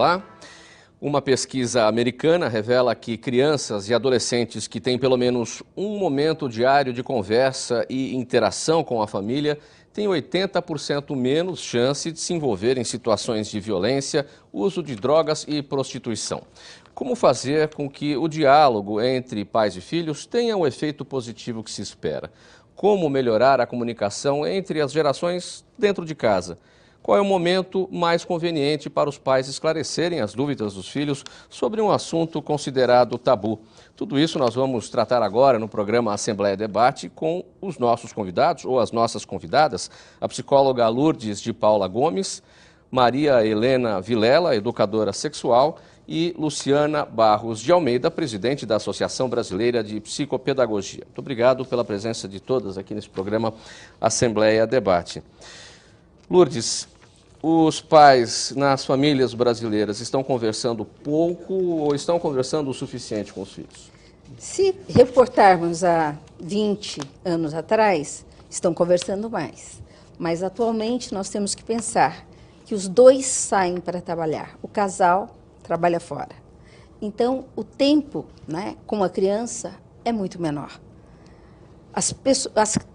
Olá. Uma pesquisa americana revela que crianças e adolescentes que têm pelo menos um momento diário de conversa e interação com a família têm 80% menos chance de se envolver em situações de violência, uso de drogas e prostituição. Como fazer com que o diálogo entre pais e filhos tenha o efeito positivo que se espera? Como melhorar a comunicação entre as gerações dentro de casa? Qual é o momento mais conveniente para os pais esclarecerem as dúvidas dos filhos sobre um assunto considerado tabu? Tudo isso nós vamos tratar agora no programa Assembleia Debate com os nossos convidados, ou as nossas convidadas, a psicóloga Lourdes de Paula Gomes, Maria Helena Vilela, educadora sexual, e Luciana Barros de Almeida, presidente da Associação Brasileira de Psicopedagogia. Muito obrigado pela presença de todas aqui nesse programa Assembleia Debate. Lourdes, os pais nas famílias brasileiras estão conversando pouco ou estão conversando o suficiente com os filhos? Se reportarmos há 20 anos atrás, estão conversando mais. Mas atualmente nós temos que pensar que os dois saem para trabalhar. O casal trabalha fora. Então, o tempo, com a criança é muito menor.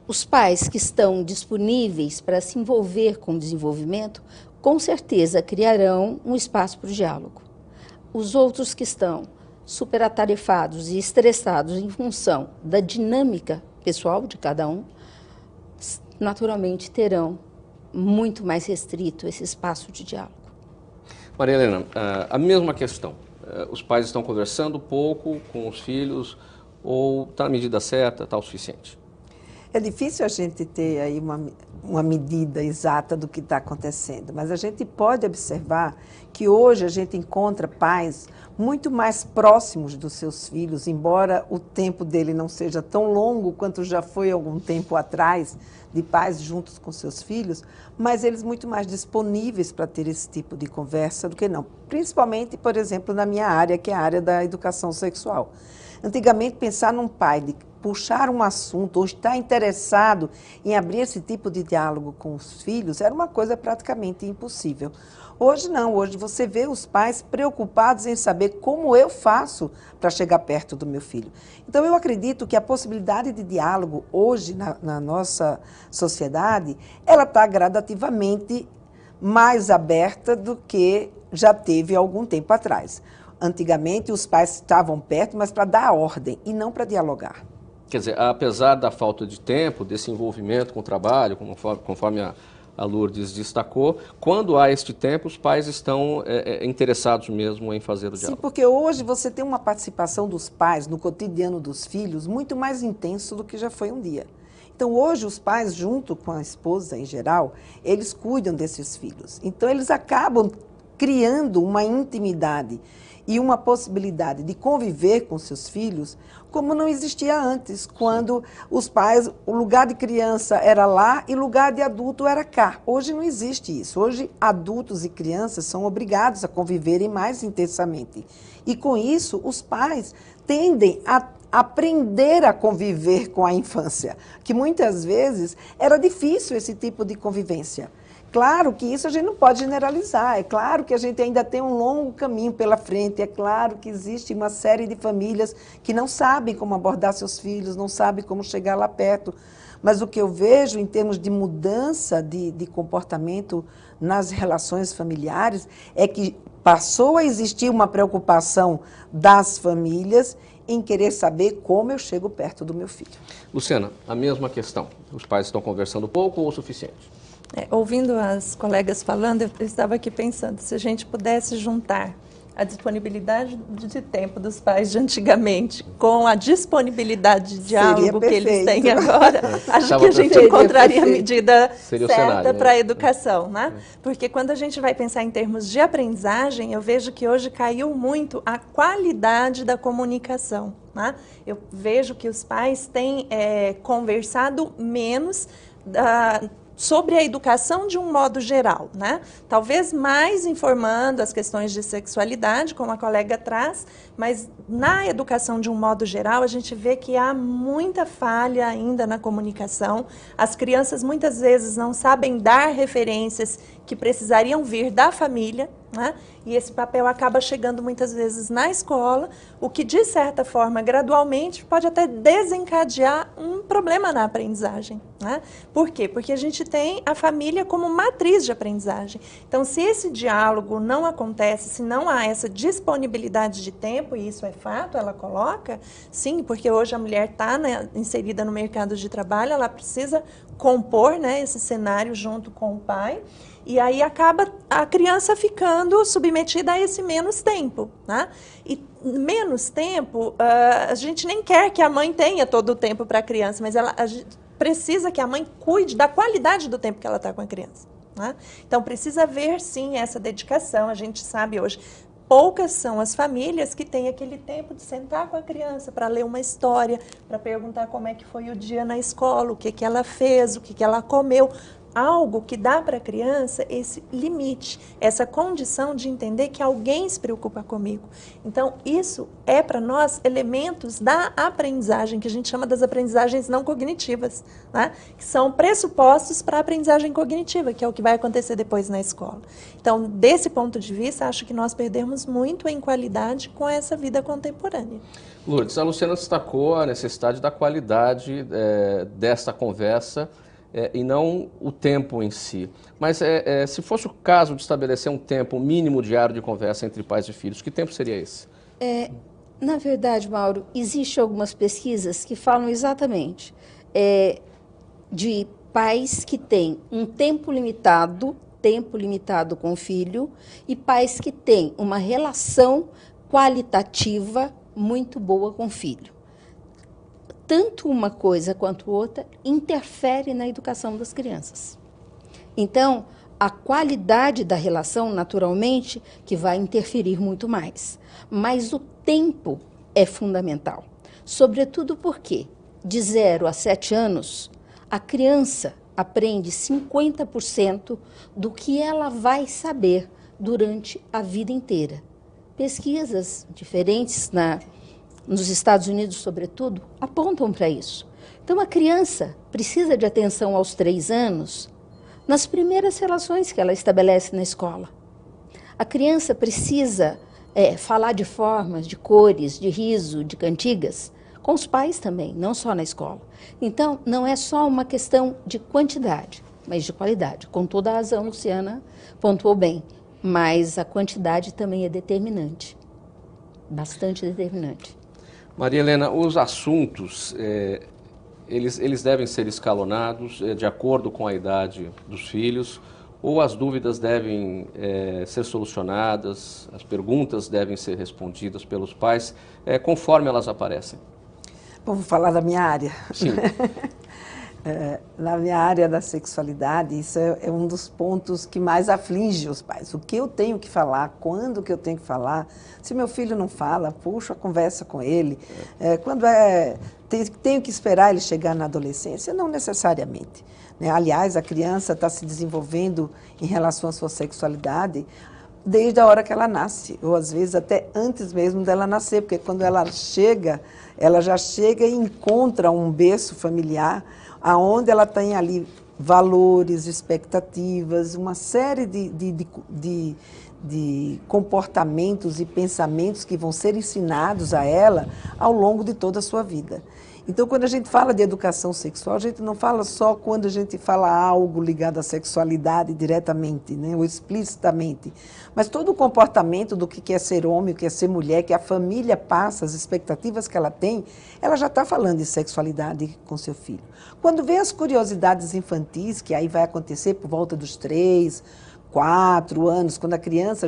Os pais que estão disponíveis para se envolver com o desenvolvimento, com certeza criarão um espaço para o diálogo. Os outros que estão superatarefados e estressados em função da dinâmica pessoal de cada um, naturalmente terão muito mais restrito esse espaço de diálogo. Maria Helena, a mesma questão. Os pais estão conversando pouco com os filhos, ou está na medida certa, está o suficiente? É difícil a gente ter aí uma medida exata do que está acontecendo, mas a gente pode observar que hoje a gente encontra pais muito mais próximos dos seus filhos, embora o tempo dele não seja tão longo quanto já foi algum tempo atrás, de pais juntos com seus filhos, mas eles muito mais disponíveis para ter esse tipo de conversa do que não. Principalmente, por exemplo, na minha área, que é a área da educação sexual. Antigamente, pensar num pai de puxar um assunto ou estar interessado em abrir esse tipo de diálogo com os filhos era uma coisa praticamente impossível. Hoje não, hoje você vê os pais preocupados em saber como eu faço para chegar perto do meu filho. Então eu acredito que a possibilidade de diálogo hoje na nossa sociedade, ela está gradativamente mais aberta do que já teve algum tempo atrás. Antigamente os pais estavam perto, mas para dar ordem e não para dialogar. Quer dizer, apesar da falta de tempo, desse envolvimento com o trabalho, conforme a Lourdes destacou, quando há este tempo, os pais estão interessados mesmo em fazer o diálogo. Sim, porque hoje você tem uma participação dos pais no cotidiano dos filhos muito mais intenso do que já foi um dia. Então, hoje, os pais, junto com a esposa em geral, eles cuidam desses filhos. Então, eles acabam criando uma intimidade e uma possibilidade de conviver com seus filhos como não existia antes, quando os pais, o lugar de criança era lá e o lugar de adulto era cá. Hoje não existe isso. Hoje, adultos e crianças são obrigados a conviverem mais intensamente. E com isso, os pais tendem a aprender a conviver com a infância, que muitas vezes era difícil esse tipo de convivência. Claro que isso a gente não pode generalizar, é claro que a gente ainda tem um longo caminho pela frente, é claro que existe uma série de famílias que não sabem como abordar seus filhos, não sabem como chegar lá perto, mas o que eu vejo em termos de mudança de comportamento nas relações familiares é que passou a existir uma preocupação das famílias em querer saber como eu chego perto do meu filho. Luciana, a mesma questão. Os pais estão conversando pouco ou o suficiente? Ouvindo as colegas falando, eu estava aqui pensando, se a gente pudesse juntar a disponibilidade de tempo dos pais de antigamente com a disponibilidade de diálogo que eles têm agora, acho que a gente encontraria a medida certa para a educação, né? Porque quando a gente vai pensar em termos de aprendizagem, eu vejo que hoje caiu muito a qualidade da comunicação, né? Eu vejo que os pais têm conversado menos sobre a educação de um modo geral, né? Talvez mais informando as questões de sexualidade, como a colega traz, mas na educação de um modo geral, a gente vê que há muita falha ainda na comunicação. As crianças muitas vezes não sabem dar referências que precisariam vir da família, né? E esse papel acaba chegando muitas vezes na escola, o que, de certa forma, gradualmente, pode até desencadear um problema na aprendizagem, né? Por quê? Porque a gente tem a família como matriz de aprendizagem. Então, se esse diálogo não acontece, se não há essa disponibilidade de tempo, e isso é fato, ela coloca, sim, porque hoje a mulher está, né, inserida no mercado de trabalho, ela precisa compor, né, esse cenário junto com o pai, e aí acaba a criança ficando submetida a esse menos tempo, né? E menos tempo, a gente nem quer que a mãe tenha todo o tempo para a criança, mas a gente precisa que a mãe cuide da qualidade do tempo que ela está com a criança, né? Então precisa haver, sim, essa dedicação. A gente sabe hoje, poucas são as famílias que têm aquele tempo de sentar com a criança para ler uma história, para perguntar como é que foi o dia na escola, o que que ela fez, o que que ela comeu. Algo que dá para a criança esse limite, essa condição de entender que alguém se preocupa comigo. Então, isso é para nós elementos da aprendizagem, que a gente chama das aprendizagens não cognitivas, né? Que são pressupostos para a aprendizagem cognitiva, que é o que vai acontecer depois na escola. Então, desse ponto de vista, acho que nós perdemos muito em qualidade com essa vida contemporânea. Lourdes, a Luciana destacou a necessidade da qualidade desta conversa, e não o tempo em si. Mas se fosse o caso de estabelecer um tempo mínimo diário de conversa entre pais e filhos, que tempo seria esse? Na verdade, Mauro, existem algumas pesquisas que falam exatamente de pais que têm um tempo limitado com o filho, e pais que têm uma relação qualitativa muito boa com o filho. Tanto uma coisa quanto outra interfere na educação das crianças. Então, a qualidade da relação, naturalmente, que vai interferir muito mais. Mas o tempo é fundamental. Sobretudo porque, de 0 a 7 anos, a criança aprende 50% do que ela vai saber durante a vida inteira. Pesquisas diferentes nos Estados Unidos, sobretudo, apontam para isso. Então, a criança precisa de atenção aos 3 anos nas primeiras relações que ela estabelece na escola. A criança precisa falar de formas, de cores, de riso, de cantigas, com os pais também, não só na escola. Então, não é só uma questão de quantidade, mas de qualidade. Com toda a razão, Luciana pontuou bem, mas a quantidade também é determinante, bastante determinante. Maria Helena, os assuntos, eles devem ser escalonados de acordo com a idade dos filhos, ou as dúvidas devem ser solucionadas, as perguntas devem ser respondidas pelos pais, conforme elas aparecem? Bom, vou falar da minha área. Sim. Na minha área da sexualidade, isso é um dos pontos que mais aflige os pais. O que eu tenho que falar, quando que eu tenho que falar. Se meu filho não fala, puxo a conversa com ele. Quando tenho que esperar ele chegar na adolescência, não necessariamente, né? Aliás, a criança está se desenvolvendo em relação à sua sexualidade desde a hora que ela nasce, ou às vezes até antes mesmo dela nascer, porque quando ela já chega e encontra um berço familiar, aonde ela tem ali valores, expectativas, uma série de comportamentos e pensamentos que vão ser ensinados a ela ao longo de toda a sua vida. Então, quando a gente fala de educação sexual, a gente não fala só quando a gente fala algo ligado à sexualidade diretamente, né, ou explicitamente, mas todo o comportamento do que é ser homem, o que é ser mulher, que a família passa, as expectativas que ela tem, ela já está falando de sexualidade com seu filho. Quando vem as curiosidades infantis, que aí vai acontecer por volta dos 3, 4 anos, quando a criança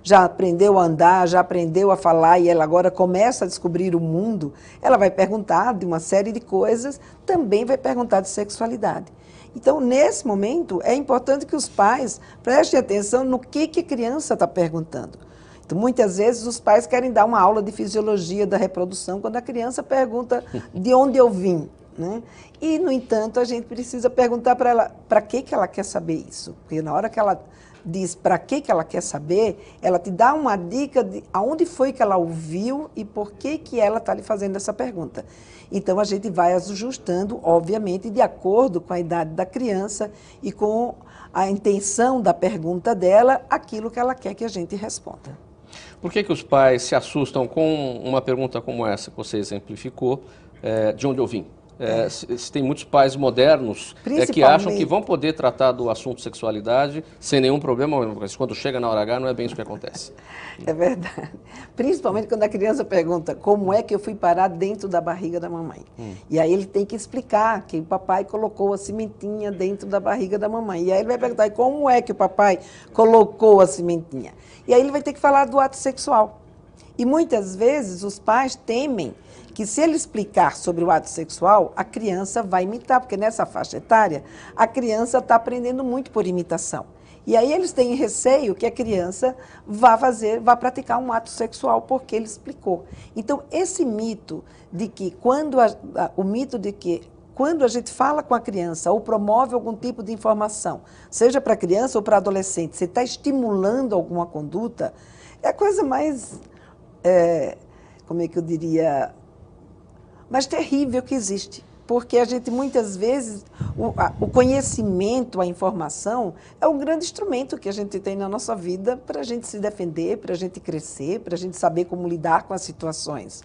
já aprendeu a andar, já aprendeu a falar e ela agora começa a descobrir o mundo, ela vai perguntar de uma série de coisas, também vai perguntar de sexualidade. Então, nesse momento, é importante que os pais prestem atenção no que a criança está perguntando. Então, muitas vezes, os pais querem dar uma aula de fisiologia da reprodução quando a criança pergunta de onde eu vim, né? E, no entanto, a gente precisa perguntar para ela para que ela quer saber isso. Porque na hora que ela diz para que ela quer saber, ela te dá uma dica de aonde foi que ela ouviu e por que ela está lhe fazendo essa pergunta. Então, a gente vai ajustando, obviamente, de acordo com a idade da criança e com a intenção da pergunta dela, aquilo que ela quer que a gente responda. Por que os pais se assustam com uma pergunta como essa que você exemplificou, de onde eu vim? Se tem muitos pais modernos que acham que vão poder tratar do assunto sexualidade sem nenhum problema, mas quando chega na hora H não é bem isso que acontece. É verdade. Principalmente quando a criança pergunta como é que eu fui parar dentro da barriga da mamãe. E aí ele tem que explicar que o papai colocou a sementinha dentro da barriga da mamãe. E aí ele vai perguntar, e como é que o papai colocou a sementinha? E aí ele vai ter que falar do ato sexual. E muitas vezes os pais temem que se ele explicar sobre o ato sexual, a criança vai imitar, porque nessa faixa etária, a criança está aprendendo muito por imitação. E aí eles têm receio que a criança vá praticar um ato sexual porque ele explicou. Então, esse mito de que quando a gente fala com a criança ou promove algum tipo de informação, seja para criança ou para adolescente, você está estimulando alguma conduta, é a coisa mais, como é que eu diria, mais terrível que existe. Porque a gente, muitas vezes, o conhecimento, a informação, é um grande instrumento que a gente tem na nossa vida para a gente se defender, para a gente crescer, para a gente saber como lidar com as situações.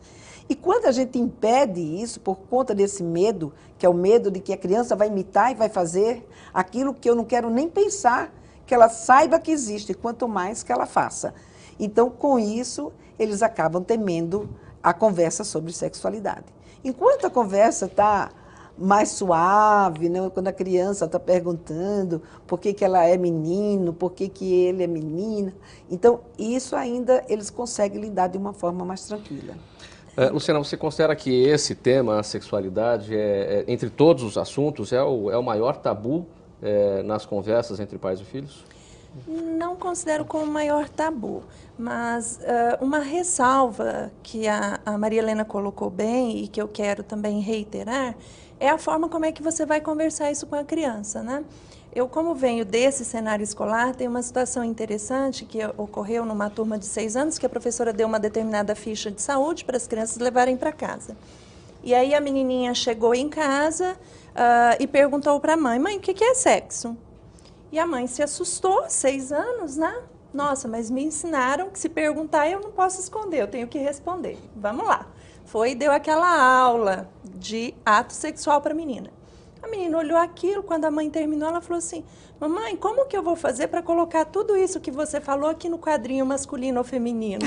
E quando a gente impede isso por conta desse medo, que é o medo de que a criança vai imitar e vai fazer aquilo que eu não quero nem pensar, que ela saiba que existe, quanto mais que ela faça. Então, com isso, eles acabam temendo a conversa sobre sexualidade. Enquanto a conversa está mais suave, né? Quando a criança está perguntando por que ela é menino, por que ele é menina, então isso ainda eles conseguem lidar de uma forma mais tranquila. Luciana, você considera que esse tema, a sexualidade, entre todos os assuntos, é o maior tabu nas conversas entre pais e filhos? Não considero como o maior tabu, mas uma ressalva que a Maria Helena colocou bem e que eu quero também reiterar é a forma como é que você vai conversar isso com a criança, né? Eu, como venho desse cenário escolar, tem uma situação interessante que ocorreu numa turma de 6 anos, que a professora deu uma determinada ficha de saúde para as crianças levarem para casa. E aí a menininha chegou em casa e perguntou para a mãe, o que é sexo? E a mãe se assustou, 6 anos, né? Nossa, mas me ensinaram que se perguntar eu não posso esconder, eu tenho que responder. Vamos lá. Foi e deu aquela aula de ato sexual para a menina. A menina olhou aquilo, quando a mãe terminou, ela falou assim, mamãe, como que eu vou fazer para colocar tudo isso que você falou aqui no quadrinho masculino ou feminino?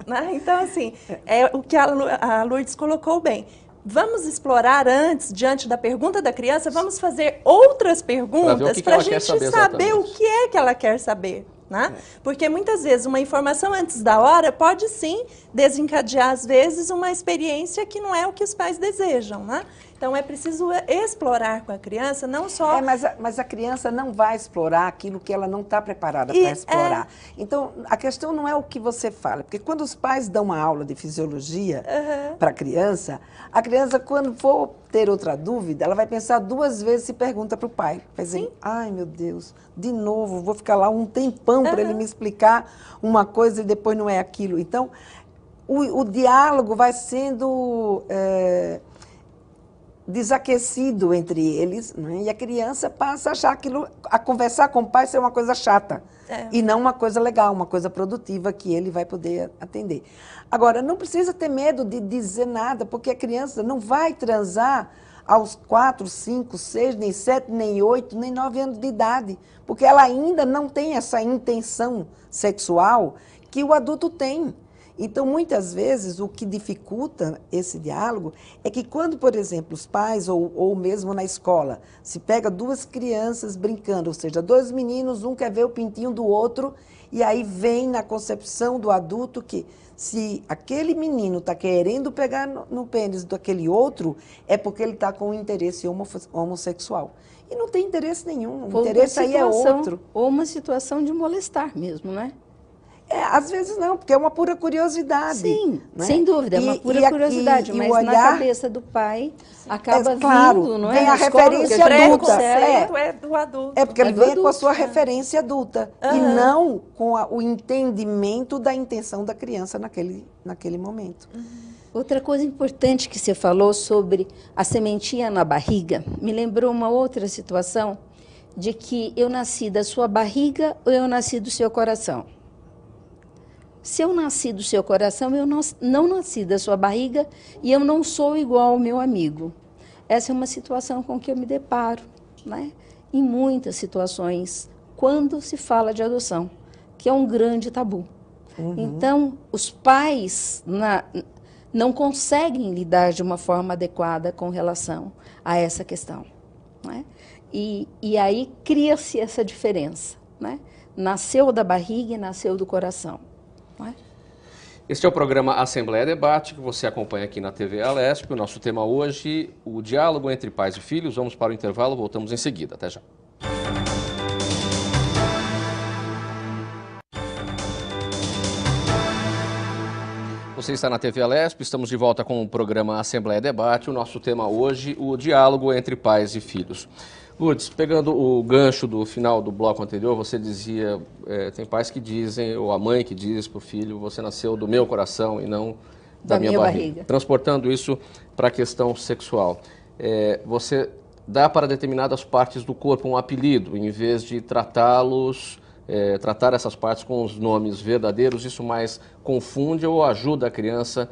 Né? Então, assim, é o que a Lourdes colocou bem. Vamos explorar antes, diante da pergunta da criança, vamos fazer outras perguntas para a gente saber o que é que ela quer saber. Né? Porque muitas vezes uma informação antes da hora pode sim desencadear, às vezes, uma experiência que não é o que os pais desejam. Né? Então é preciso explorar com a criança, não só... Mas a criança não vai explorar aquilo que ela não está preparada para explorar. Então a questão não é o que você fala, porque quando os pais dão uma aula de fisiologia para a criança, quando for ter outra dúvida, ela vai pensar 2 vezes se pergunta para o pai. Vai dizer, ai meu Deus, de novo, vou ficar lá um tempão para ele me explicar uma coisa e depois não é aquilo. Então, o diálogo vai sendo desaquecido entre eles, né? E a criança passa a achar aquilo, a conversar com o pai ser uma coisa chata. E não uma coisa legal, uma coisa produtiva que ele vai poder atender. Agora, não precisa ter medo de dizer nada, porque a criança não vai transar aos 4, 5, 6, nem 7, nem 8, nem 9 anos de idade, porque ela ainda não tem essa intenção sexual que o adulto tem. Então, muitas vezes, o que dificulta esse diálogo é que quando, por exemplo, os pais ou mesmo na escola, se pega 2 crianças brincando, ou seja, 2 meninos, um quer ver o pintinho do outro, e aí vem na concepção do adulto que se aquele menino está querendo pegar no pênis daquele outro, é porque ele está com um interesse homossexual. E não tem interesse nenhum, o interesse aí é outro. Ou uma situação de molestar mesmo, né? Às vezes não, porque é uma pura curiosidade. Sim, né? sem dúvida, é uma pura curiosidade, mas olhar, na cabeça do pai acaba vindo, não é? Vem a referência adulta. É do adulto. É porque ele vem com a sua referência adulta e não com o entendimento da intenção da criança naquele momento. Outra coisa importante que você falou sobre a sementinha na barriga, me lembrou uma outra situação de que eu nasci da sua barriga ou eu nasci do seu coração. Se eu nasci do seu coração, eu não nasci da sua barriga e eu não sou igual ao meu amigo. Essa é uma situação com que eu me deparo, né? Em muitas situações, quando se fala de adoção, que é um grande tabu. Então, os pais não conseguem lidar de uma forma adequada com relação a essa questão, né? E aí cria-se essa diferença, né? Nasceu da barriga e nasceu do coração, não é? Este é o programa Assembleia Debate, que você acompanha aqui na TV Alesp. O nosso tema hoje, o diálogo entre pais e filhos. Vamos para o intervalo, voltamos em seguida. Até já. Você está na TV Alesp, estamos de volta com o programa Assembleia Debate. O nosso tema hoje, o diálogo entre pais e filhos. Lourdes, pegando o gancho do final do bloco anterior, você dizia, tem pais que dizem, ou a mãe que diz para o filho, você nasceu do meu coração e não da minha barriga. Transportando isso para a questão sexual. Você dá para determinadas partes do corpo um apelido, em vez de tratá-los, tratar essas partes com os nomes verdadeiros, isso mais confunde ou ajuda a criança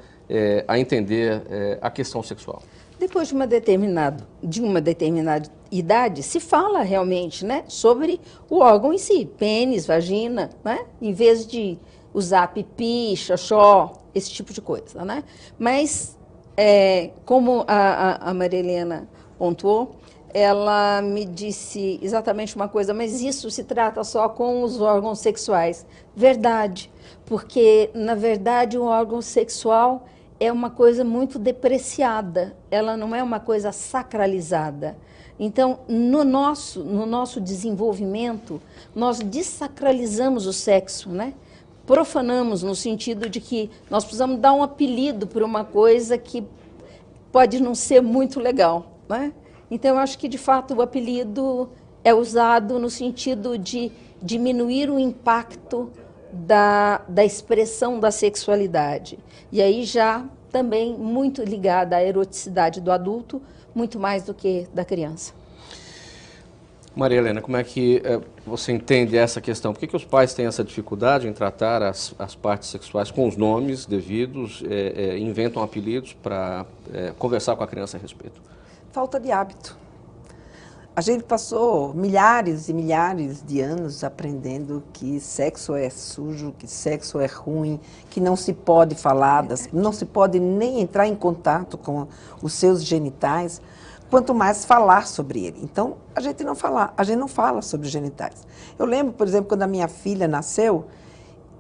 a entender a questão sexual? Depois de uma determinada idade, se fala realmente, né, sobre o órgão em si, pênis, vagina, né, em vez de usar pipi, xoxó, esse tipo de coisa, né? Mas, como a Maria Helena pontuou, ela me disse exatamente uma coisa, mas isso se trata só com os órgãos sexuais. Verdade, porque, na verdade, o órgão sexual é uma coisa muito depreciada, ela não é uma coisa sacralizada. Então, no nosso desenvolvimento, nós dessacralizamos o sexo, né? Profanamos no sentido de que nós precisamos dar um apelido para uma coisa que pode não ser muito legal, né? Então, eu acho que, de fato, o apelido é usado no sentido de diminuir o impacto da expressão da sexualidade. E aí já também muito ligada à eroticidade do adulto, muito mais do que da criança. Maria Helena, como é que você entende essa questão? Por que os pais têm essa dificuldade em tratar as partes sexuais com os nomes devidos, inventam apelidos para conversar com a criança a respeito? Falta de hábito. A gente passou milhares e milhares de anos aprendendo que sexo é sujo, que sexo é ruim, que não se pode falar, não se pode nem entrar em contato com os seus genitais, quanto mais falar sobre ele. Então, a gente não fala sobre genitais. Eu lembro, por exemplo, quando a minha filha nasceu,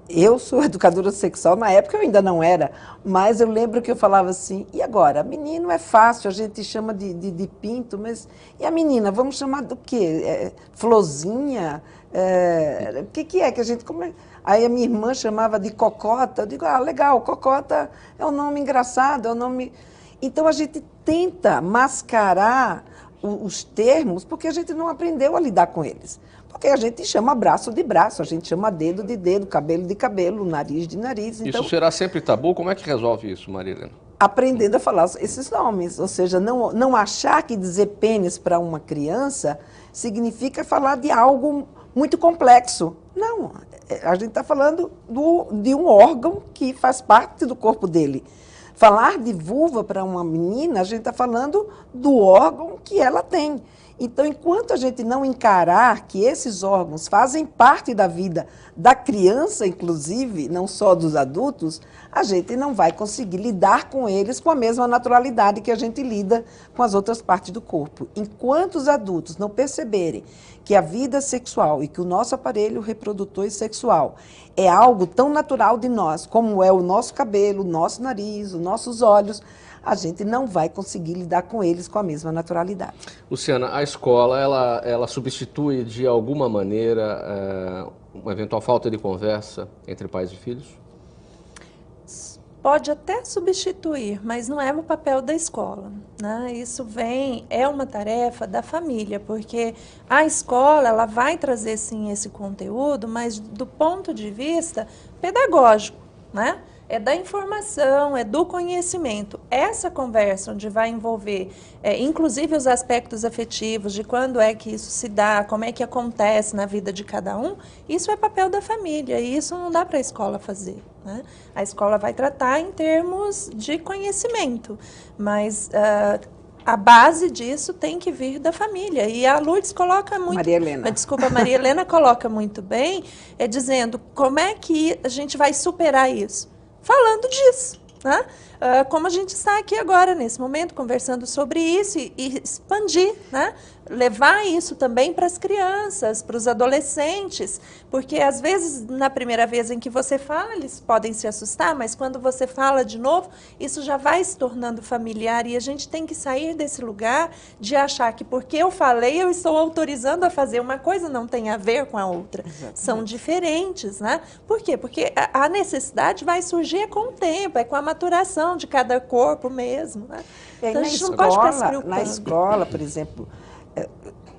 eu sou educadora sexual, na época eu ainda não era, mas eu lembro que eu falava assim, e agora? Menino é fácil, a gente chama de pinto, mas e a menina, vamos chamar do quê? Florzinha? O que é que a gente... Aí a minha irmã chamava de cocota, eu digo, legal, cocota é um nome engraçado, é um nome... Então a gente tenta mascarar os termos porque a gente não aprendeu a lidar com eles. Porque a gente chama braço de braço, a gente chama dedo de dedo, cabelo de cabelo, nariz de nariz. Então, isso será sempre tabu? Como é que resolve isso, Maria Helena? Aprendendo a falar esses nomes, ou seja, não achar que dizer pênis para uma criança significa falar de algo muito complexo. Não, a gente está falando de um órgão que faz parte do corpo dele. Falar de vulva para uma menina, a gente está falando do órgão que ela tem. Então, enquanto a gente não encarar que esses órgãos fazem parte da vida da criança, inclusive, não só dos adultos, a gente não vai conseguir lidar com eles com a mesma naturalidade que a gente lida com as outras partes do corpo. Enquanto os adultos não perceberem que a vida sexual e que o nosso aparelho reprodutor e sexual é algo tão natural de nós, como é o nosso cabelo, o nosso nariz, os nossos olhos, a gente não vai conseguir lidar com eles com a mesma naturalidade. Luciana, a escola, ela substitui de alguma maneira uma eventual falta de conversa entre pais e filhos? Pode até substituir, mas não é o papel da escola, né? Isso é uma tarefa da família, porque a escola ela vai trazer sim esse conteúdo, mas do ponto de vista pedagógico, né? é da informação, é do conhecimento. Essa conversa onde vai envolver, inclusive os aspectos afetivos, de quando é que isso se dá, como é que acontece na vida de cada um, isso é papel da família e isso não dá para a escola fazer, né? A escola vai tratar em termos de conhecimento, mas a base disso tem que vir da família. E a Lourdes coloca muito... Maria Helena. Desculpa, a Maria Helena coloca muito bem, dizendo como é que a gente vai superar isso. Falando disso, né? Como a gente está aqui agora, nesse momento, conversando sobre isso e expandir, né? Levar isso também para as crianças, para os adolescentes, porque às vezes, na primeira vez em que você fala, eles podem se assustar, mas quando você fala de novo, isso já vai se tornando familiar e a gente tem que sair desse lugar de achar que porque eu falei, eu estou autorizando a fazer uma coisa, não tem a ver com a outra. Exatamente. São diferentes, né? Por quê? Porque a necessidade vai surgir com o tempo, é com a maturação de cada corpo mesmo, né? Então, a gente não pode ficar se preocupando. Na escola, por exemplo,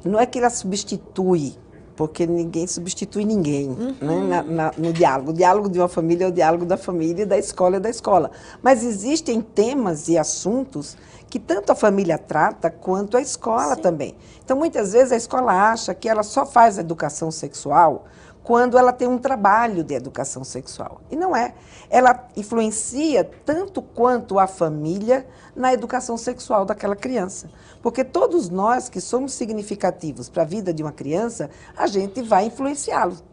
não é que ela substitui, porque ninguém substitui ninguém, né, no diálogo. O diálogo de uma família é o diálogo da família e da escola é da escola. Mas existem temas e assuntos que tanto a família trata quanto a escola também. Então, muitas vezes, a escola acha que ela só faz educação sexual quando ela tem um trabalho de educação sexual. E não é. Ela influencia tanto quanto a família na educação sexual daquela criança. Porque todos nós que somos significativos para a vida de uma criança, a gente vai influenciá-los.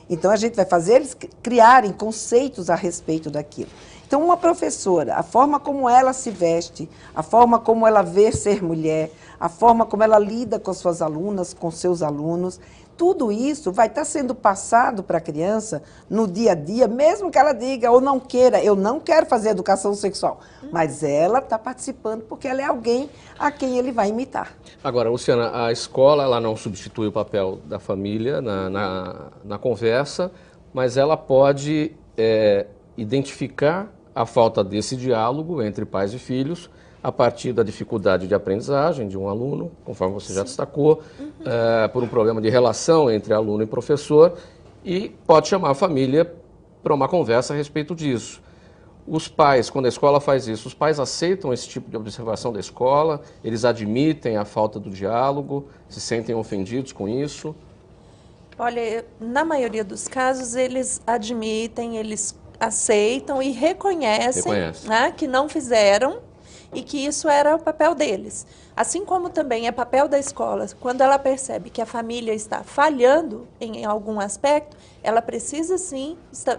Então, a gente vai fazer eles criarem conceitos a respeito daquilo. Então, uma professora, a forma como ela se veste, a forma como ela vê ser mulher, a forma como ela lida com as suas alunas, com seus alunos, tudo isso vai estar sendo passado para a criança no dia a dia, mesmo que ela diga ou não queira, eu não quero fazer educação sexual, mas ela está participando porque ela é alguém a quem ele vai imitar. Agora, Luciana, a escola ela não substitui o papel da família na conversa, mas ela pode identificar a falta desse diálogo entre pais e filhos a partir da dificuldade de aprendizagem de um aluno, conforme você já destacou, por um problema de relação entre aluno e professor, e pode chamar a família para uma conversa a respeito disso. Os pais, quando a escola faz isso, os pais aceitam esse tipo de observação da escola, eles admitem a falta do diálogo, se sentem ofendidos com isso? Olha, na maioria dos casos, eles admitem, eles aceitam e reconhecem. Né, que não fizeram e que isso era o papel deles. Assim como também é papel da escola, quando ela percebe que a família está falhando em algum aspecto, ela precisa sim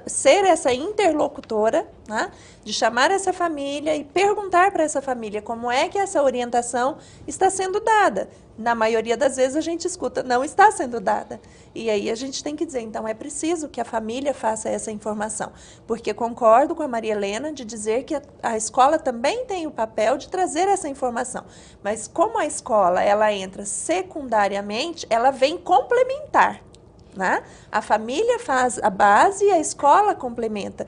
ser essa interlocutora, né, de chamar essa família e perguntar para essa família como é que essa orientação está sendo dada. Na maioria das vezes a gente escuta, não está sendo dada. E aí a gente tem que dizer, então é preciso que a família faça essa informação. Porque concordo com a Maria Helena de dizer que a escola também tem o papel de trazer essa informação. Mas como a escola ela entra secundariamente, ela vem complementar. Né? A família faz a base e a escola complementa.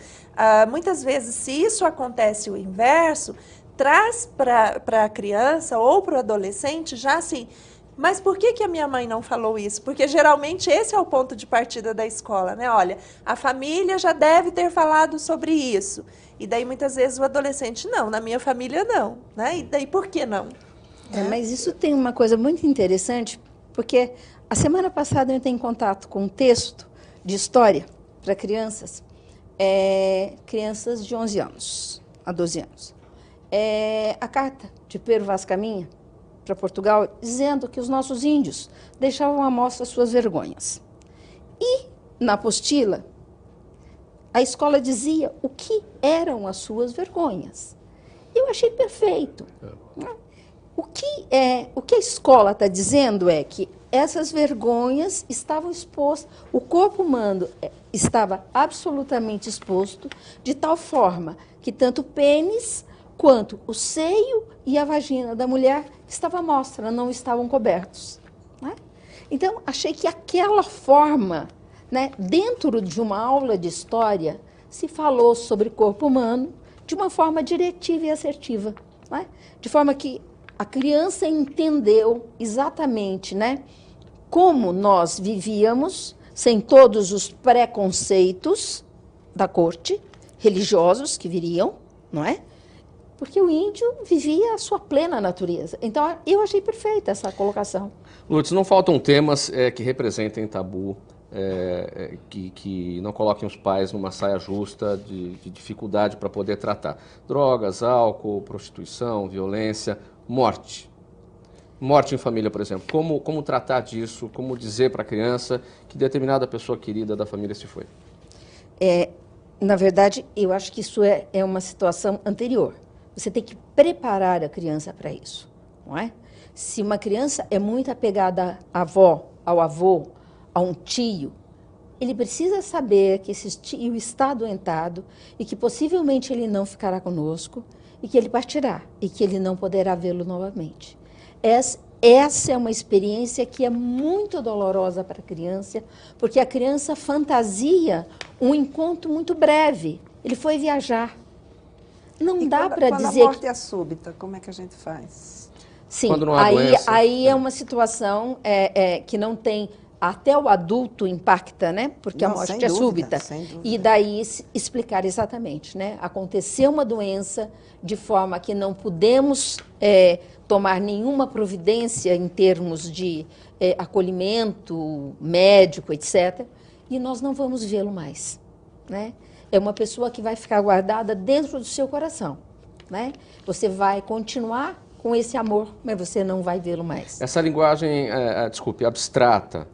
Muitas vezes, se isso acontece o inverso, traz para a criança ou para o adolescente já assim, mas por que a minha mãe não falou isso? Porque geralmente esse é o ponto de partida da escola, né? Olha, a família já deve ter falado sobre isso. E daí muitas vezes o adolescente, não, na minha família não. Né? E daí por que não? Mas isso tem uma coisa muito interessante, porque a semana passada eu entrei em contato com um texto de história para crianças, crianças de 11 anos a 12 anos. A carta de Pero Vaz Caminha para Portugal, dizendo que os nossos índios deixavam à mostra suas vergonhas. E, na apostila, a escola dizia o que eram as suas vergonhas. Eu achei perfeito. O que a escola está dizendo é que essas vergonhas estavam expostas, o corpo humano estava absolutamente exposto, de tal forma que tanto o pênis quanto o seio e a vagina da mulher estavam à mostra, não estavam cobertos. Né? Então, achei que aquela forma, né, dentro de uma aula de história, se falou sobre corpo humano de uma forma diretiva e assertiva. Né? De forma que a criança entendeu exatamente, né, como nós vivíamos, sem todos os preconceitos da corte, religiosos que viriam, não é? Porque o índio vivia a sua plena natureza. Então, eu achei perfeita essa colocação. Lourdes, não faltam temas que representem tabu, que não coloquem os pais numa saia justa de dificuldade para poder tratar. Drogas, álcool, prostituição, violência, morte. Morte em família, por exemplo. Como tratar disso? Como dizer para a criança que determinada pessoa querida da família se foi? Na verdade, eu acho que isso é uma situação anterior. Você tem que preparar a criança para isso, não é? Se uma criança é muito apegada à avó, ao avô, a um tio, ele precisa saber que esse tio está adoentado e que possivelmente ele não ficará conosco e que ele partirá e que ele não poderá vê-lo novamente. Essa é uma experiência que é muito dolorosa para a criança, porque a criança fantasia um encontro muito breve. Ele foi viajar. Não dá para dizer... Quando a morte é súbita, como é que a gente faz? Sim, quando não há doença, aí é uma situação que não tem... Até o adulto impacta, né? Porque a morte é súbita. E daí explicar exatamente, né? Aconteceu uma doença de forma que não pudemos tomar nenhuma providência em termos de acolhimento médico, etc. E nós não vamos vê-lo mais, né? É uma pessoa que vai ficar guardada dentro do seu coração, né? Você vai continuar com esse amor, mas você não vai vê-lo mais. Essa linguagem, desculpe, abstrata,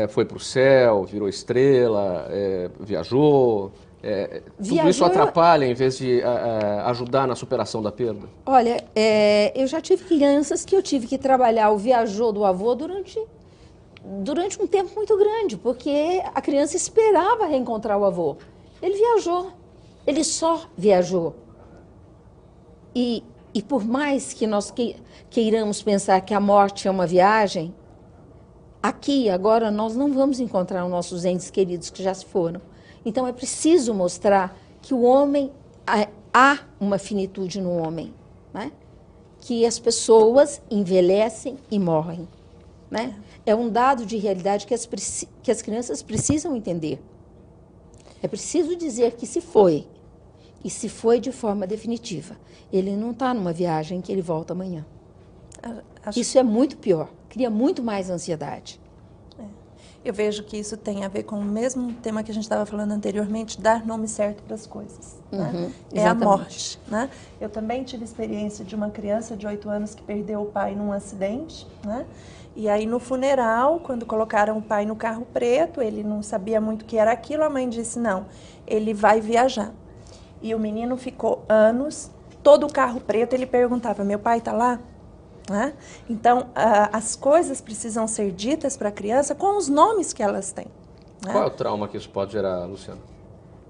foi para o céu, virou estrela, viajou, tudo isso atrapalha em vez de ajudar na superação da perda? Olha, eu já tive crianças que eu tive que trabalhar o viajou do avô durante um tempo muito grande, porque a criança esperava reencontrar o avô. Ele viajou, ele só viajou. E por mais que nós queiramos pensar que a morte é uma viagem, aqui, agora, nós não vamos encontrar os nossos entes queridos que já se foram. Então, é preciso mostrar que o homem, há uma finitude no homem, né? Que as pessoas envelhecem e morrem, né? É um dado de realidade que as crianças precisam entender. É preciso dizer que se foi, e se foi de forma definitiva. Ele não está numa viagem que ele volta amanhã. Isso é muito pior, cria muito mais ansiedade. Eu vejo que isso tem a ver com o mesmo tema que a gente estava falando anteriormente, dar nome certo para as coisas. Né? É a morte. Né? Eu também tive experiência de uma criança de 8 anos que perdeu o pai num acidente, né? E aí no funeral, quando colocaram o pai no carro preto, ele não sabia muito o que era aquilo, a mãe disse, não, ele vai viajar. E o menino ficou anos, todo o carro preto, ele perguntava, meu pai está lá? Né? Então, as coisas precisam ser ditas para a criança com os nomes que elas têm. Né? Qual é o trauma que isso pode gerar, Luciana?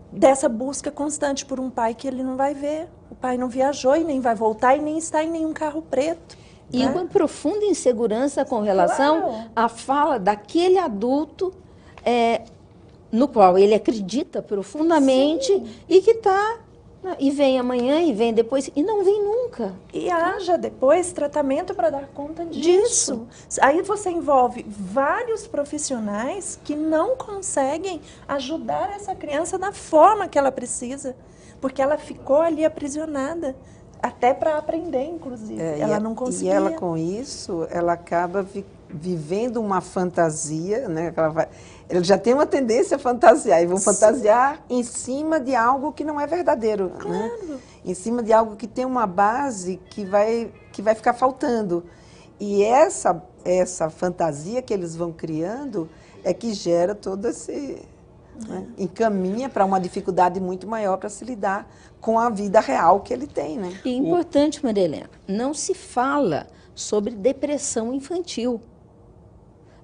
Dessa busca constante por um pai que ele não vai ver. O pai não viajou e nem vai voltar e nem está em nenhum carro preto. E uma profunda insegurança com relação à fala daquele adulto no qual ele acredita profundamente. Sim. E que está... E vem amanhã, e vem depois, e não vem nunca. E haja depois tratamento para dar conta disso. Aí você envolve vários profissionais que não conseguem ajudar essa criança da forma que ela precisa, porque ela ficou ali aprisionada, até para aprender, inclusive. Ela não conseguia. E ela, com isso, ela acaba vivendo uma fantasia, né? Ele já tem uma tendência a fantasiar, e vão fantasiar em cima de algo que não é verdadeiro. Claro. Né? Em cima de algo que tem uma base que vai ficar faltando. E essa fantasia que eles vão criando é que gera todo esse... Né? Encaminha para uma dificuldade muito maior para se lidar com a vida real que ele tem. Né? E importante, Maria Helena, não se fala sobre depressão infantil.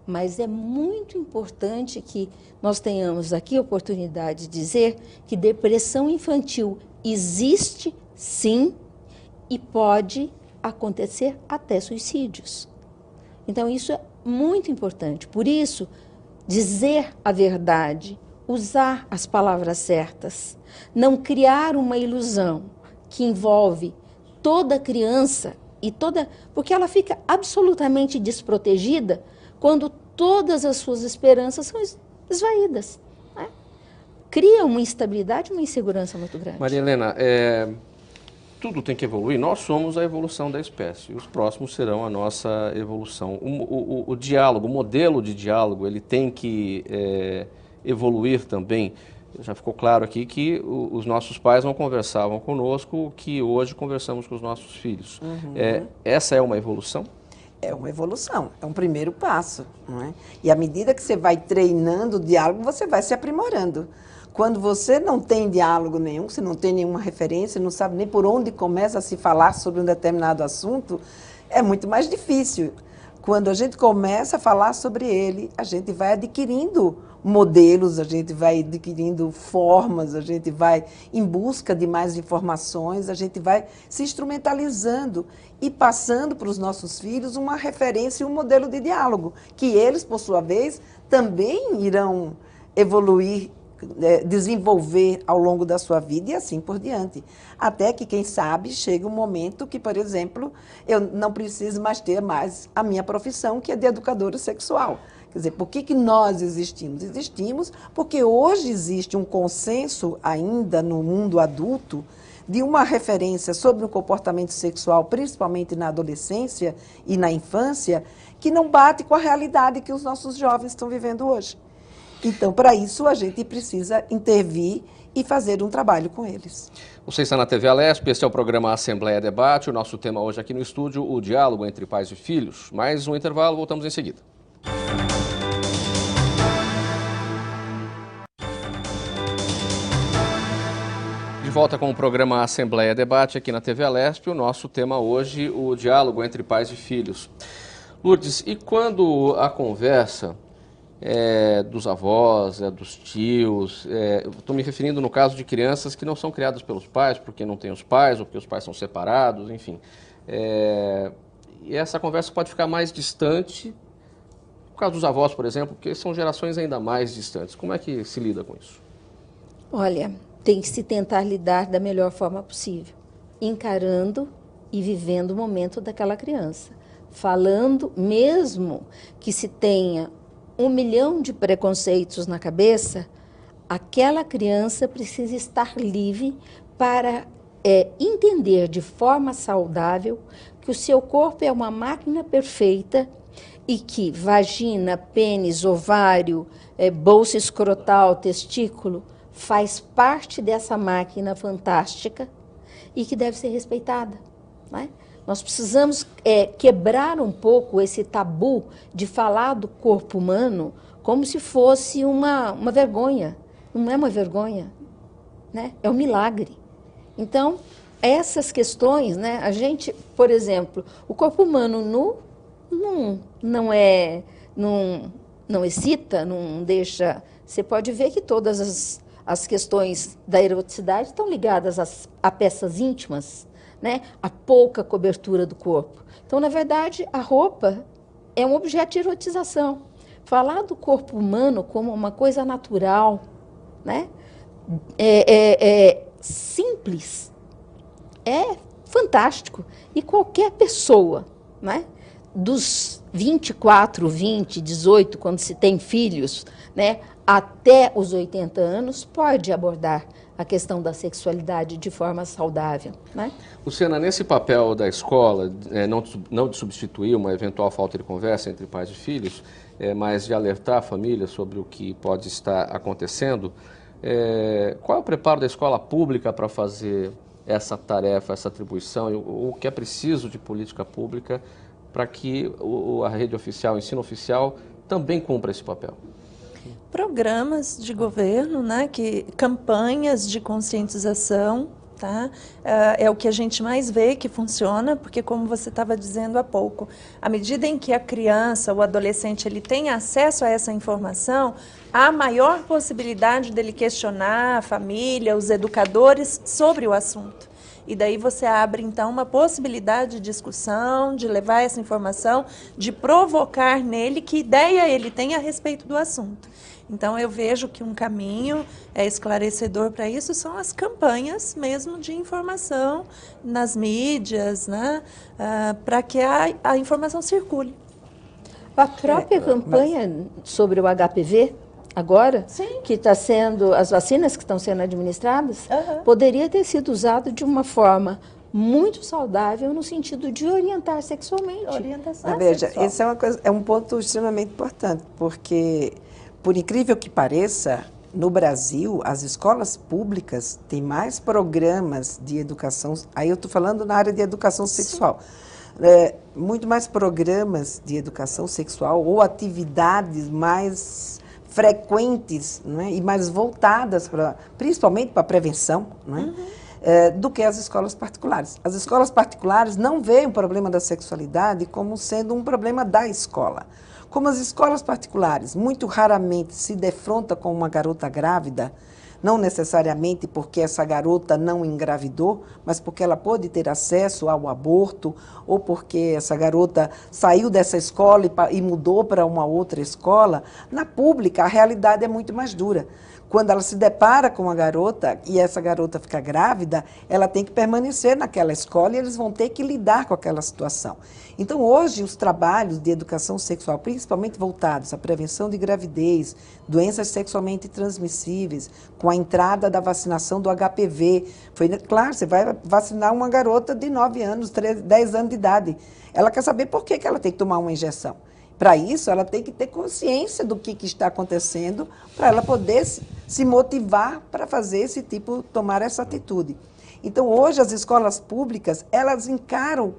Mas é muito importante que nós tenhamos aqui a oportunidade de dizer que depressão infantil existe, sim, e pode acontecer até suicídios. Então, isso é muito importante. Por isso, dizer a verdade, usar as palavras certas, não criar uma ilusão que envolve toda criança, porque ela fica absolutamente desprotegida quando todas as suas esperanças são esvaídas. Né? cria uma instabilidade e uma insegurança muito grande. Maria Helena, tudo tem que evoluir, nós somos a evolução da espécie, os próximos serão a nossa evolução. O diálogo, o modelo de diálogo, ele tem que evoluir também. Já ficou claro aqui que os nossos pais não conversavam conosco o que hoje conversamos com os nossos filhos. Essa é uma evolução? É uma evolução, é um primeiro passo, não é? E à medida que você vai treinando o diálogo, você vai se aprimorando. Quando você não tem diálogo nenhum, você não tem nenhuma referência, não sabe nem por onde começa a se falar sobre um determinado assunto, é muito mais difícil. Quando a gente começa a falar sobre ele, a gente vai adquirindo modelos, a gente vai adquirindo formas, a gente vai em busca de mais informações, a gente vai se instrumentalizando e passando para os nossos filhos uma referência e um modelo de diálogo, que eles, por sua vez, também irão evoluir, desenvolver ao longo da sua vida e assim por diante. Até que, quem sabe, chega um momento que, por exemplo, eu não preciso mais ter a minha profissão, que é de educadora sexual. Quer dizer, por que nós existimos? Existimos porque hoje existe um consenso ainda no mundo adulto de uma referência sobre o comportamento sexual, principalmente na adolescência e na infância, que não bate com a realidade que os nossos jovens estão vivendo hoje. Então, para isso, a gente precisa intervir e fazer um trabalho com eles. Você está na TV Alesp, esse é o programa Assembleia Debate. O nosso tema hoje aqui no estúdio, o diálogo entre pais e filhos. Mais um intervalo, voltamos em seguida. De volta com o programa Assembleia Debate aqui na TV Alesp. O nosso tema hoje, o diálogo entre pais e filhos. Lourdes, e quando a conversa dos avós, dos tios, estou me referindo no caso de crianças que não são criadas pelos pais, porque não têm os pais, ou porque os pais são separados, enfim. E essa conversa pode ficar mais distante, no caso dos avós, por exemplo, porque são gerações ainda mais distantes. Como é que se lida com isso? Olha, tem que se tentar lidar da melhor forma possível, encarando e vivendo o momento daquela criança, falando, mesmo que se tenha 1 milhão de preconceitos na cabeça, aquela criança precisa estar livre para entender de forma saudável que o seu corpo é uma máquina perfeita e que vagina, pênis, ovário, bolsa escrotal, testículo, faz parte dessa máquina fantástica e que deve ser respeitada, né? Nós precisamos quebrar um pouco esse tabu de falar do corpo humano como se fosse uma vergonha. Não é uma vergonha, né? É um milagre. Então, essas questões, né? A gente, por exemplo, o corpo humano nu não excita, não deixa... Você pode ver que todas as questões da eroticidade estão ligadas a peças íntimas, né? A pouca cobertura do corpo. Então, na verdade, a roupa é um objeto de erotização. Falar do corpo humano como uma coisa natural, né? Simples, é fantástico. E qualquer pessoa, né? Dos 24, 20, 18, quando se tem filhos, né? Até os 80 anos, pode abordar a questão da sexualidade de forma saudável, né? Luciana, nesse papel da escola, não de substituir uma eventual falta de conversa entre pais e filhos, mas de alertar a família sobre o que pode estar acontecendo, qual é o preparo da escola pública para fazer essa tarefa, essa atribuição, o que é preciso de política pública para que a rede oficial, o ensino oficial, também cumpra esse papel? Programas de governo, né, campanhas de conscientização, tá? É o que a gente mais vê que funciona, porque como você estava dizendo há pouco, à medida em que a criança, o adolescente, ele tem acesso a essa informação, há maior possibilidade dele questionar a família, os educadores sobre o assunto. E daí você abre, então, uma possibilidade de discussão, de levar essa informação, de provocar nele que ideia ele tem a respeito do assunto. Então, eu vejo que um caminho esclarecedor para isso são as campanhas mesmo de informação nas mídias, né, para que a informação circule. A própria campanha sobre o HPV, agora, Sim. que está sendo, as vacinas que estão sendo administradas, Aham. poderia ter sido usado de uma forma muito saudável no sentido de orientar sexualmente. Orientação Veja, sexual. esse é um ponto extremamente importante, porque, por incrível que pareça, no Brasil, as escolas públicas têm mais programas de educação, aí eu estou falando na área de educação sexual, muito mais programas de educação sexual ou atividades mais frequentes, não é? E mais voltadas, principalmente para a prevenção, não é? Do que as escolas particulares. As escolas particulares não veem o problema da sexualidade como sendo um problema da escola. Como as escolas particulares muito raramente se defrontam com uma garota grávida, não necessariamente porque essa garota não engravidou, mas porque ela pode ter acesso ao aborto, ou porque essa garota saiu dessa escola e mudou para uma outra escola, na pública a realidade é muito mais dura. Quando ela se depara com uma garota e essa garota fica grávida, ela tem que permanecer naquela escola e eles vão ter que lidar com aquela situação. Então, hoje, os trabalhos de educação sexual, principalmente voltados à prevenção de gravidez, doenças sexualmente transmissíveis, com a entrada da vacinação do HPV, claro, você vai vacinar uma garota de 9 anos, 10 anos de idade. Ela quer saber por que ela tem que tomar uma injeção. Para isso, ela tem que ter consciência do que está acontecendo, para ela poder se motivar para fazer tomar essa atitude. Então, hoje, as escolas públicas, elas encaram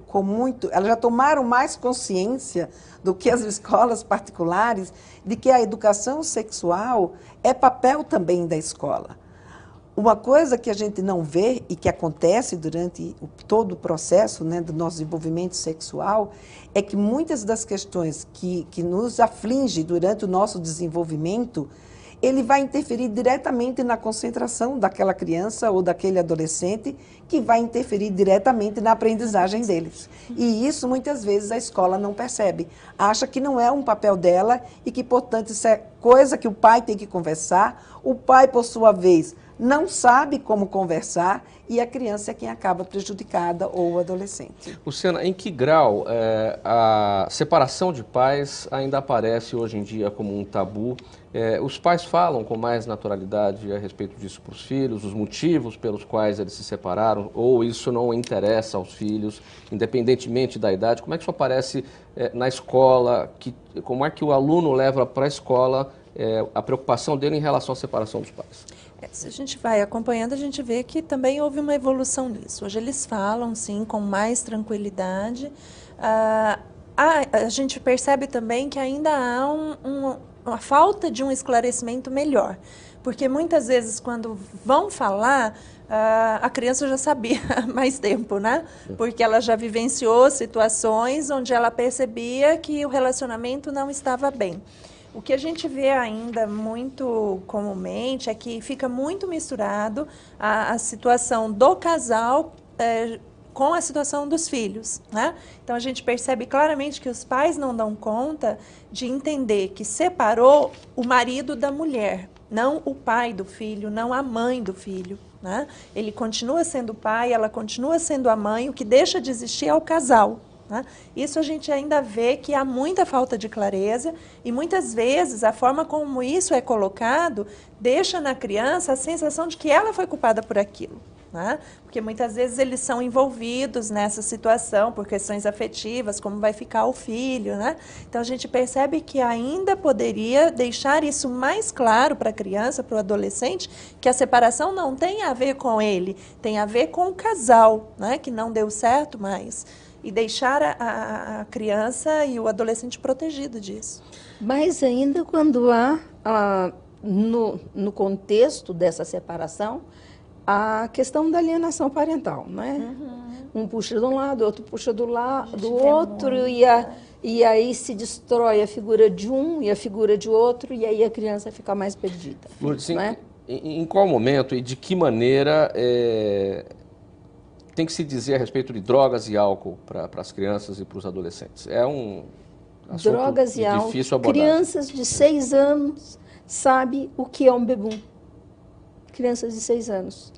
elas já tomaram mais consciência do que as escolas particulares, de que a educação sexual é papel também da escola. Uma coisa que a gente não vê e que acontece durante todo o processo, né, do nosso desenvolvimento sexual é que muitas das questões que nos afligem durante o nosso desenvolvimento, ele vai interferir diretamente na concentração daquela criança ou daquele adolescente, que vai interferir diretamente na aprendizagem deles. E isso, muitas vezes, a escola não percebe. Acha que não é um papel dela e que, portanto, isso é coisa que o pai tem que conversar. O pai, por sua vez, não sabe como conversar e a criança é quem acaba prejudicada ou o adolescente. Luciana, em que grau a separação de pais ainda aparece hoje em dia como um tabu? Os pais falam com mais naturalidade a respeito disso para os filhos, os motivos pelos quais eles se separaram, ou isso não interessa aos filhos, independentemente da idade? Como é que isso aparece na escola? Como é que o aluno leva para a escola a preocupação dele em relação à separação dos pais? Se a gente vai acompanhando, a gente vê que também houve uma evolução nisso. Hoje eles falam, sim, com mais tranquilidade. A gente percebe também que ainda há uma falta de um esclarecimento melhor. Porque muitas vezes, quando vão falar, a criança já sabia há mais tempo, né? Porque ela já vivenciou situações onde ela percebia que o relacionamento não estava bem. O que a gente vê ainda muito comumente é que fica muito misturado a situação do casal com a situação dos filhos, né? Então, a gente percebe claramente que os pais não dão conta de entender que separou o marido da mulher, não o pai do filho, não a mãe do filho, né? Ele continua sendo o pai, ela continua sendo a mãe, o que deixa de existir é o casal. Isso a gente ainda vê que há muita falta de clareza e muitas vezes a forma como isso é colocado deixa na criança a sensação de que ela foi culpada por aquilo. Porque muitas vezes eles são envolvidos nessa situação por questões afetivas, como vai ficar o filho. Então a gente percebe que ainda poderia deixar isso mais claro para a criança, para o adolescente, que a separação não tem a ver com ele, tem a ver com o casal, que não deu certo mais. E deixar a criança e o adolescente protegido disso. Mais ainda quando há, no contexto dessa separação, a questão da alienação parental, né? Um puxa de um lado, outro puxa do outro, e aí se destrói a figura de um e a figura de outro, e aí a criança fica mais perdida. Lourdes, né? em qual momento e de que maneira tem que se dizer a respeito de drogas e álcool para as crianças e para os adolescentes? É um assunto drogas e álcool. Difícil abordar. Crianças de 6 anos sabem o que é um bebum. Crianças de 6 anos.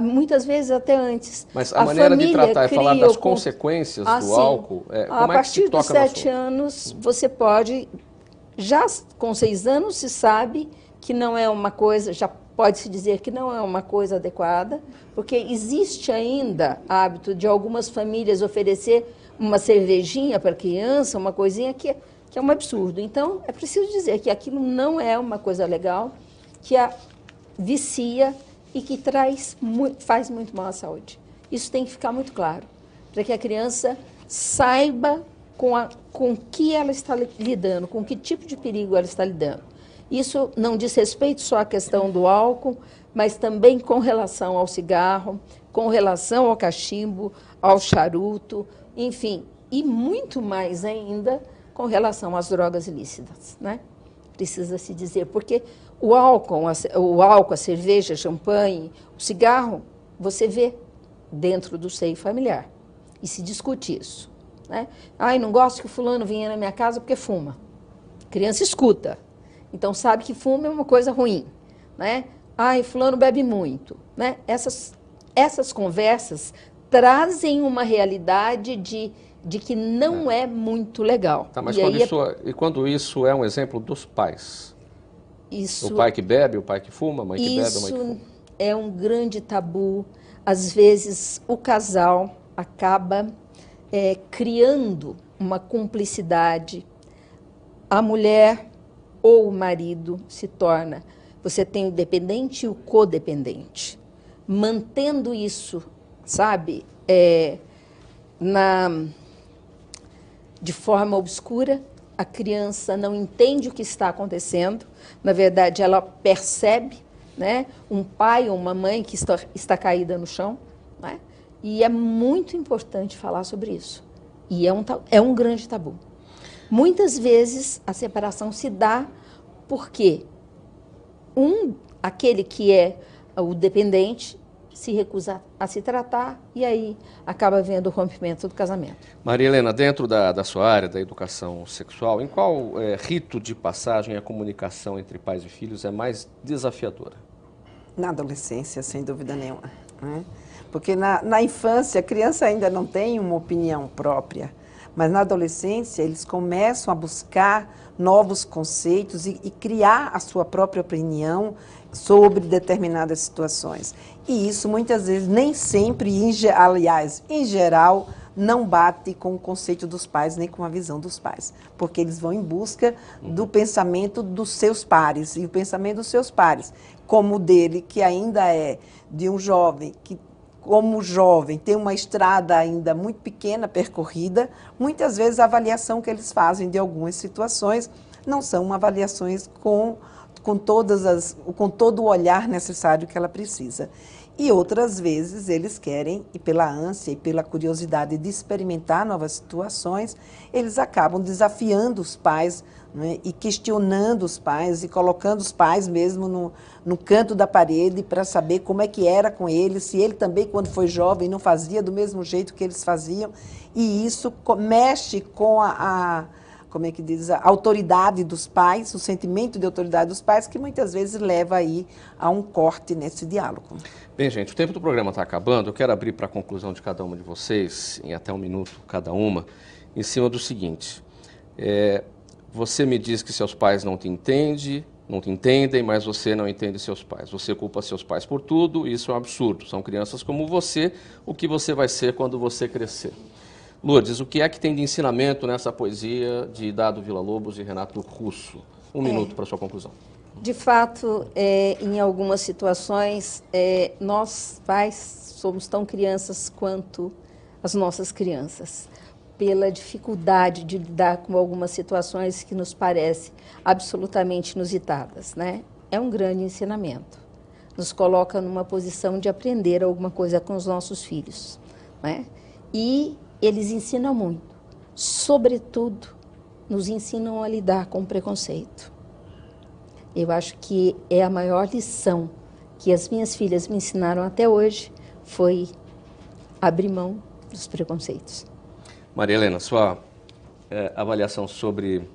Muitas vezes até antes. Mas a maneira de tratar é falar das consequências do álcool? A partir dos 7 anos, você pode Já com 6 anos se sabe que não é uma coisa, já pode-se dizer que não é uma coisa adequada, porque existe ainda hábito de algumas famílias oferecer uma cervejinha para a criança, uma coisinha que é um absurdo. Então, é preciso dizer que aquilo não é uma coisa legal, que a vicia e que faz muito mal à saúde. Isso tem que ficar muito claro, para que a criança saiba com que ela está lidando, com que tipo de perigo ela está lidando. Isso não diz respeito só à questão do álcool, mas também com relação ao cigarro, com relação ao cachimbo, ao charuto, enfim, e muito mais ainda com relação às drogas ilícitas, né? Precisa se dizer, porque o álcool, a cerveja, champanhe, o cigarro, você vê dentro do seio familiar e se discute isso, né? Ai, não gosto que o fulano venha na minha casa porque fuma. A criança escuta. Então, sabe que fuma é uma coisa ruim, né? Ai, fulano bebe muito, né? Essas conversas trazem uma realidade de que não é muito legal. Tá, mas e quando isso é um exemplo dos pais? Isso, o pai que bebe, o pai que fuma, a mãe que bebe, a mãe que fuma? Isso é um grande tabu. Às vezes, o casal acaba criando uma cumplicidade. A mulher ou o marido se torna, você tem o dependente e o codependente. Mantendo isso, sabe, de forma obscura, a criança não entende o que está acontecendo. Na verdade, ela percebe, né, um pai ou uma mãe que está caída no chão, né? E é muito importante falar sobre isso. E é um grande tabu. Muitas vezes a separação se dá porque aquele que é o dependente se recusa a se tratar e aí acaba havendo o rompimento do casamento. Maria Helena, dentro da sua área da educação sexual, em qual rito de passagem a comunicação entre pais e filhos é mais desafiadora? Na adolescência, sem dúvida nenhuma, né? Porque na infância a criança ainda não tem uma opinião própria, mas na adolescência eles começam a buscar novos conceitos e criar a sua própria opinião sobre determinadas situações. E isso muitas vezes, nem sempre, aliás, em geral, não bate com o conceito dos pais, nem com a visão dos pais, porque eles vão em busca do pensamento dos seus pares, e o pensamento dos seus pares, como o dele, que ainda é de um jovem que, como jovem, tem uma estrada ainda muito pequena percorrida, muitas vezes a avaliação que eles fazem de algumas situações não são avaliações com todo o olhar necessário que ela precisa. E outras vezes eles querem, e pela ânsia e pela curiosidade de experimentar novas situações, eles acabam desafiando os pais, né, e questionando os pais e colocando os pais mesmo no canto da parede para saber como é que era com ele, se ele também, quando foi jovem, não fazia do mesmo jeito que eles faziam. E isso mexe com como é que diz, a autoridade dos pais, o sentimento de autoridade dos pais, que muitas vezes leva aí a um corte nesse diálogo. Bem, gente, o tempo do programa está acabando. Eu quero abrir para a conclusão de cada uma de vocês, em até 1 minuto cada uma, em cima do seguinte. Você me diz que seus pais não te entendem, mas você não entende seus pais. Você culpa seus pais por tudo, isso é um absurdo. São crianças como você, o que você vai ser quando você crescer. Lourdes, o que é que tem de ensinamento nessa poesia de Dado Villa-Lobos e Renato Russo? 1 minuto para a sua conclusão. De fato, em algumas situações, nós pais somos tão crianças quanto as nossas crianças, pela dificuldade de lidar com algumas situações que nos parecem absolutamente inusitadas, né? É um grande ensinamento. Nos coloca numa posição de aprender alguma coisa com os nossos filhos, né? E eles ensinam muito, sobretudo, nos ensinam a lidar com o preconceito. Eu acho que é a maior lição que as minhas filhas me ensinaram até hoje, foi abrir mão dos preconceitos. Maria Helena, sua avaliação sobre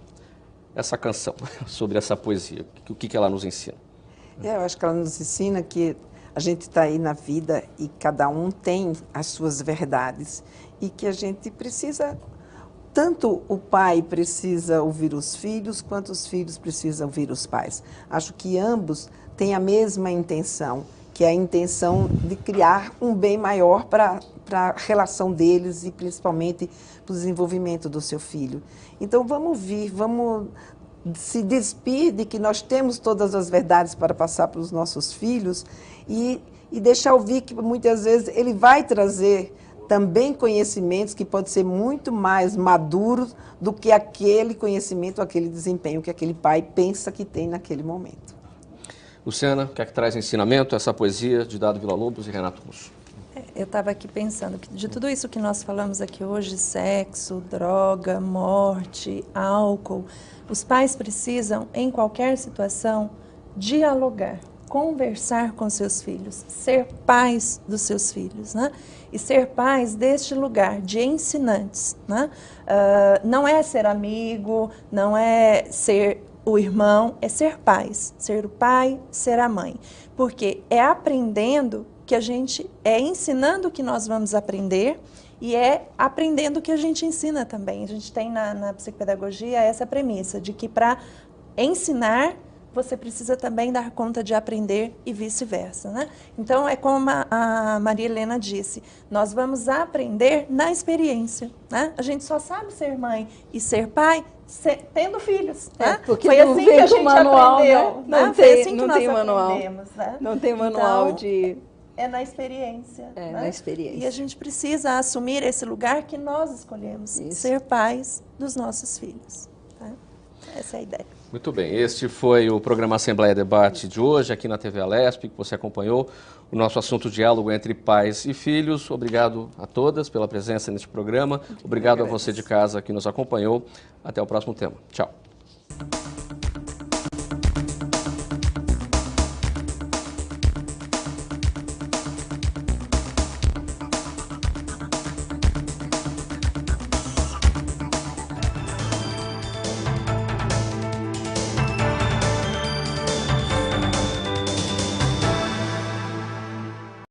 essa canção, sobre essa poesia, o que ela nos ensina? Eu acho que ela nos ensina que a gente está aí na vida e cada um tem as suas verdades e que a gente precisa tanto o pai precisa ouvir os filhos, quanto os filhos precisam ouvir os pais. Acho que ambos têm a mesma intenção, que é a intenção de criar um bem maior para a relação deles e principalmente para o desenvolvimento do seu filho. Então vamos ouvir, vamos se despir de que nós temos todas as verdades para passar para os nossos filhos e deixar ouvir que muitas vezes ele vai trazer também conhecimentos que podem ser muito mais maduros do que aquele conhecimento, aquele desempenho que aquele pai pensa que tem naquele momento. Luciana, o que é que traz ensinamento essa poesia de Dado Villa-Lobos e Renato Russo? Eu estava aqui pensando que de tudo isso que nós falamos aqui hoje, sexo, droga, morte, álcool, os pais precisam, em qualquer situação, dialogar, conversar com seus filhos, ser pais dos seus filhos, né? E ser pais deste lugar de ensinantes, né? Não é ser amigo, não é ser o irmão, é ser pais, ser o pai, ser a mãe, porque é aprendendo que a gente, é ensinando que nós vamos aprender e é aprendendo que a gente ensina também. A gente tem na psicopedagogia essa premissa de que para ensinar você precisa também dar conta de aprender e vice-versa, né? Então, é como a Maria Helena disse, nós vamos aprender na experiência, né? A gente só sabe ser mãe e ser pai tendo filhos, né? Porque foi assim que a gente manual, aprendeu, né? né? Foi assim que nós manual. aprendemos, né? Não tem manual então, de... É na experiência. É, né? na experiência. E a gente precisa assumir esse lugar que nós escolhemos, ser pais dos nossos filhos. Tá? Essa é a ideia. Muito bem, este foi o programa Assembleia Debate de hoje, aqui na TV Alesp, que você acompanhou o nosso assunto diálogo entre pais e filhos. Obrigado a todas pela presença neste programa. Obrigado a você de casa que nos acompanhou. Até o próximo tema. Tchau.